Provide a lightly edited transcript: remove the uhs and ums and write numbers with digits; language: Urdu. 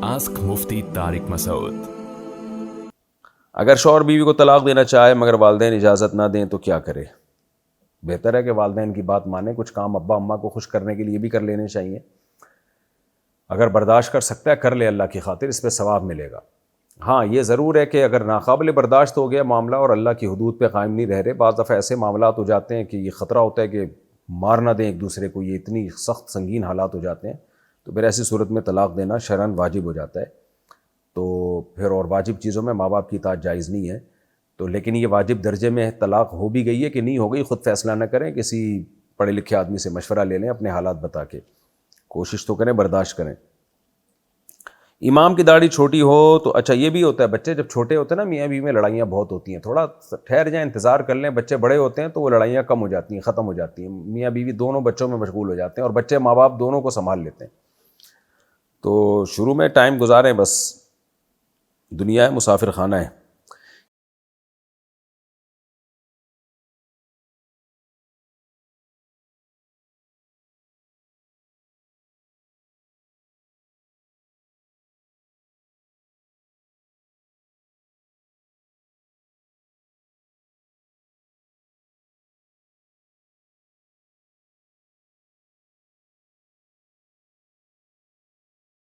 Ask Mufti Tariq Masood. اگر شوہر بیوی کو طلاق دینا چاہے مگر والدین اجازت نہ دیں تو کیا کرے؟ بہتر ہے کہ والدین کی بات مانیں، کچھ کام ابا اماں کو خوش کرنے کے لیے بھی کر لینے چاہیے. اگر برداشت کر سکتا ہے کر لے، اللہ کی خاطر، اس پہ ثواب ملے گا. ہاں یہ ضرور ہے کہ اگر ناقابل برداشت ہو گیا معاملہ اور اللہ کی حدود پہ قائم نہیں رہ رہے، بعض دفعہ ایسے معاملات ہو جاتے ہیں کہ یہ خطرہ ہوتا ہے کہ مار نہ دیں ایک دوسرے کو، یہ اتنی سخت سنگین حالات ہو جاتے ہیں، تو پھر ایسی صورت میں طلاق دینا شرعاً واجب ہو جاتا ہے. تو پھر اور واجب چیزوں میں ماں باپ کی اطاعت جائز نہیں ہے. تو لیکن یہ واجب درجے میں طلاق ہو بھی گئی ہے کہ نہیں ہو گئی، خود فیصلہ نہ کریں، کسی پڑھے لکھے آدمی سے مشورہ لے لیں، اپنے حالات بتا کے کوشش تو کریں، برداشت کریں. امام کی داڑھی چھوٹی ہو تو اچھا یہ بھی ہوتا ہے، بچے جب چھوٹے ہوتے ہیں نا میاں بیوی میں لڑائیاں بہت ہوتی ہیں، تھوڑا ٹھہر جائیں، انتظار کر لیں، بچے بڑے ہوتے ہیں تو وہ لڑائیاں کم ہو جاتی ہیں، ختم ہو جاتی ہیں، میاں بیوی دونوں بچوں میں مشغول ہو جاتے ہیں اور بچے ماں باپ دونوں کو سنبھال لیتے ہیں. تو شروع میں ٹائم گزاریں، بس دنیا ہے مسافر خانہ ہے.